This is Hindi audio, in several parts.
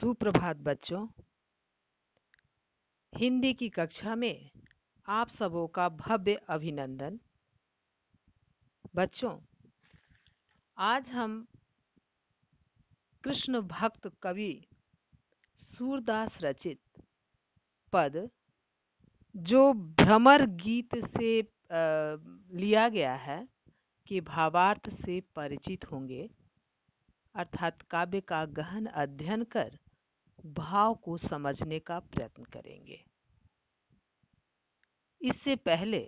सुप्रभात बच्चों। हिंदी की कक्षा में आप सबों का भव्य अभिनंदन। बच्चों, आज हम कृष्ण भक्त कवि सूरदास रचित पद जो भ्रमर गीत से लिया गया है कि भावार्थ से परिचित होंगे, अर्थात काव्य का गहन अध्ययन कर भाव को समझने का प्रयत्न करेंगे। इससे पहले,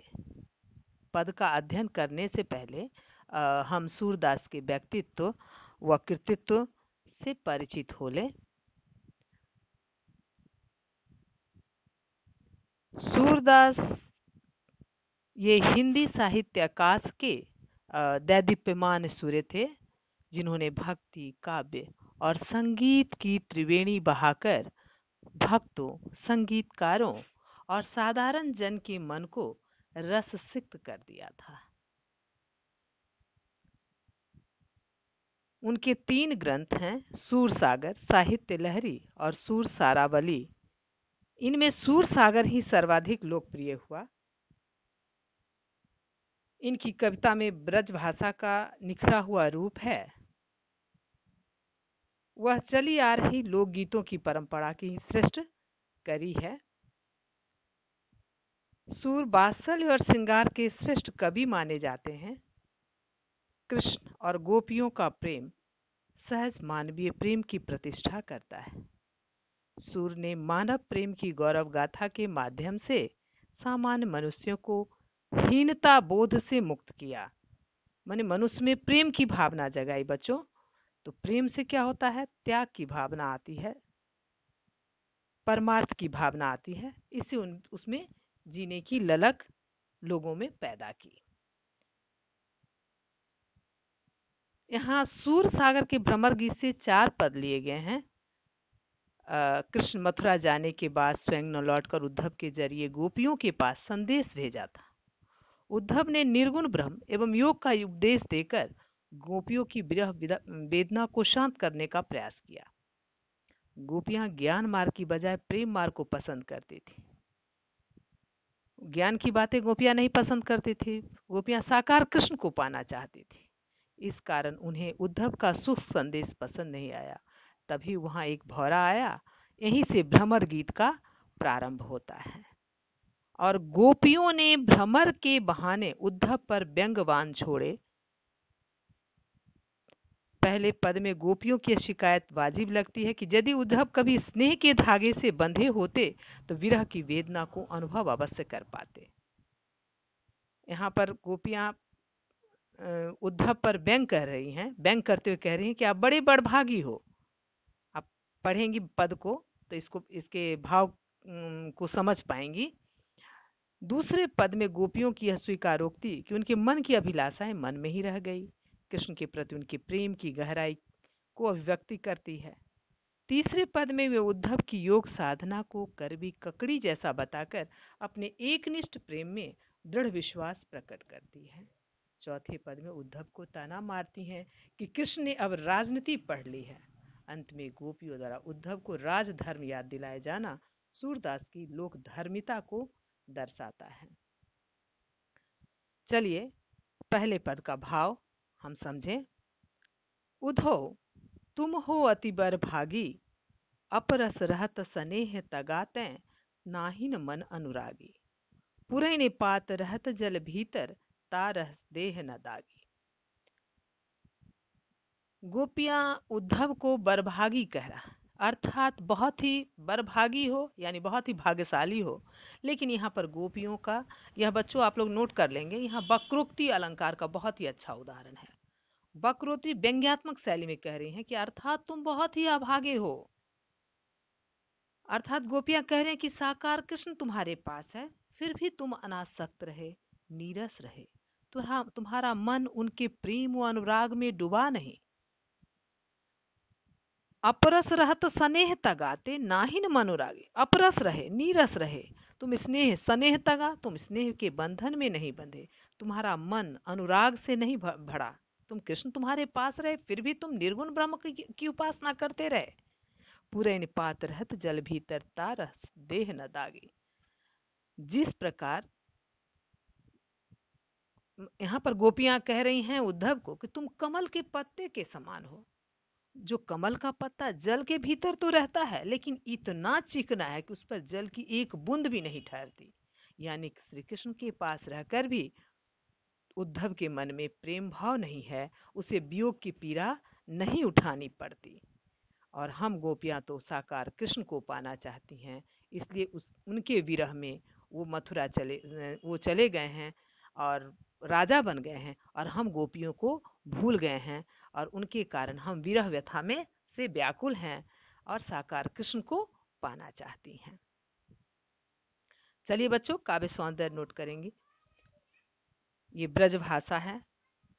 पद का अध्ययन करने से पहले हम सूरदास के व्यक्तित्व व कृतित्व से परिचित हो लें। सूरदास ये हिंदी साहित्य आकाश के दैदीप्यमान सूर्य थे, जिन्होंने भक्ति, काव्य और संगीत की त्रिवेणी बहाकर भक्तों, संगीतकारों और साधारण जन के मन को रससिक्त कर दिया था। उनके 3 ग्रंथ हैं, सूरसागर, साहित्य लहरी और सूरसारावली। इनमें सूरसागर ही सर्वाधिक लोकप्रिय हुआ। इनकी कविता में ब्रज भाषा का निखरा हुआ रूप है। वह चली आ रही लोकगीतों की परंपरा की श्रेष्ठ करी है। सूर वात्सल्य और श्रृंगार के श्रेष्ठ कवि माने जाते हैं। कृष्ण और गोपियों का प्रेम सहज मानवीय प्रेम की प्रतिष्ठा करता है। सूर ने मानव प्रेम की गौरव गाथा के माध्यम से सामान्य मनुष्यों को हीनता बोध से मुक्त किया। माने मनुष्य में प्रेम की भावना जगाई। बच्चों, तो प्रेम से क्या होता है? त्याग की भावना आती है, परमार्थ की भावना आती है। इससे उसमें जीने की ललक लोगों में पैदा की। यहाँ सूर सागर के भ्रमर गीत से 4 पद लिए गए हैं। कृष्ण मथुरा जाने के बाद स्वयं न लौटकर उद्धव के जरिए गोपियों के पास संदेश भेजा था। उद्धव ने निर्गुण ब्रह्म एवं योग का उपदेश देकर गोपियों की विरह वेदना को शांत करने का प्रयास किया। गोपियां ज्ञान मार्ग की बजाय प्रेम मार्ग को पसंद करती थी। ज्ञान की बातें गोपियां नहीं पसंद करती थी। गोपियां साकार कृष्ण को पाना चाहती थी। इस कारण उन्हें उद्धव का सुख संदेश पसंद नहीं आया। तभी वहां एक भौरा आया। यहीं से भ्रमर गीत का प्रारंभ होता है। और गोपियों ने भ्रमर के बहाने उद्धव पर व्यंग्यवाण छोड़े। पहले पद में गोपियों की शिकायत वाजिब लगती है कि यदि उद्धव कभी स्नेह के धागे से बंधे होते तो विरह की वेदना को अनुभव अवश्य कर पाते। यहाँ पर गोपियां उद्धव पर व्यंग कर रही हैं, व्यंग करते हुए कह रही हैं कि आप बड़े बड़भागी हो। आप पढ़ेंगी पद को तो इसके भाव को समझ पाएंगी। दूसरे पद में गोपियों की यह स्वीकारोक्ति कि उनके मन की अभिलाषाएं मन में ही रह गई, कृष्ण के प्रति उनके प्रेम की गहराई को अभिव्यक्ति करती है। तीसरे पद में वे उद्धव की योग साधना को करवी ककड़ी जैसा बताकर अपने एकनिष्ठ प्रेम में दृढ़ विश्वास प्रकट करती है। चौथे पद में उद्धव को ताना मारती हैं कि कृष्ण ने अब राजनीति पढ़ ली है। अंत में गोपियों द्वारा उद्धव को राजधर्म याद दिलाया जाना सूरदास की लोक धर्मिता को दर्शाता है। चलिए पहले पद का भाव हम समझें। उद्धव तुम हो अति बर भागी, अपरस रहत स्नेह तगाते, नाहिन मन अनुरागी, पुरैने पात रहत जल भीतर, तारस देह न दागी। गोपियां उद्धव को बरभागी कह रहा, अर्थात बहुत ही बरभागी हो, यानी बहुत ही भाग्यशाली हो। लेकिन यहाँ पर गोपियों का, यह बच्चों आप लोग नोट कर लेंगे, यहाँ वक्रोक्ति अलंकार का बहुत ही अच्छा उदाहरण है। वक्रोक्ति व्यंग्यात्मक शैली में कह रही हैं कि अर्थात तुम बहुत ही अभागे हो। अर्थात गोपियां कह रहे हैं कि साकार कृष्ण तुम्हारे पास है, फिर भी तुम अनासक्त रहे, नीरस रहे, तुम्हारा मन उनके प्रेम व अनुराग में डूबा नहीं। अपरस रहत स्नेह तगाते, नाहिन मनुरागे। अपरस रहे, नीरस रहे, तुम स्नेह स्नेह तगा, तुम स्नेह के बंधन में नहीं बंधे, तुम्हारा मन अनुराग से नहीं भरा। तुम कृष्ण तुम्हारे पास रहे, फिर भी तुम निर्गुण ब्रह्म की उपासना करते रहे। पूरैन पात रहत जल भीतर तारस देह न दागे। जिस प्रकार यहाँ पर गोपियां कह रही हैं उद्धव को कि तुम कमल के पत्ते के समान हो। जो कमल का पत्ता जल के भीतर तो रहता है लेकिन इतना चिकना है कि उस पर जल की एक बूंद भी नहीं ठहरती। यानी कि श्री कृष्ण के पास रहकर भी उद्धव के मन में प्रेम भाव नहीं है, उसे वियोग की पीड़ा नहीं उठानी पड़ती। और हम गोपियां तो साकार कृष्ण को पाना चाहती हैं, इसलिए उनके विरह में वो चले गए हैं और राजा बन गए हैं, और हम गोपियों को भूल गए हैं, और उनके कारण हम विरह व्यथा में से व्याकुल हैं और साकार कृष्ण को पाना चाहती हैं। चलिए बच्चों, काव्य सौंदर्य नोट करेंगे। ये ब्रज भाषा है,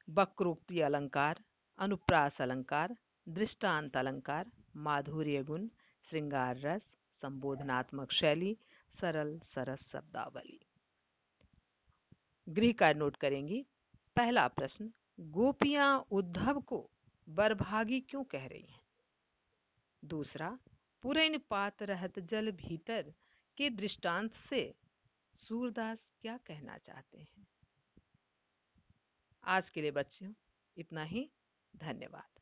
वक्रोक्ति अलंकार, अनुप्रास अलंकार, दृष्टांत अलंकार, माधुर्य गुण, श्रृंगार रस, संबोधनात्मक शैली, सरल सरस शब्दावली। गृह कार्य नोट करेंगी। पहला प्रश्न, गोपियां उद्धव को बरभागी क्यों कह रही हैं? दूसरा, पुरैन पात रहत जल भीतर के दृष्टांत से सूरदास क्या कहना चाहते हैं? आज के लिए बच्चों इतना ही। धन्यवाद।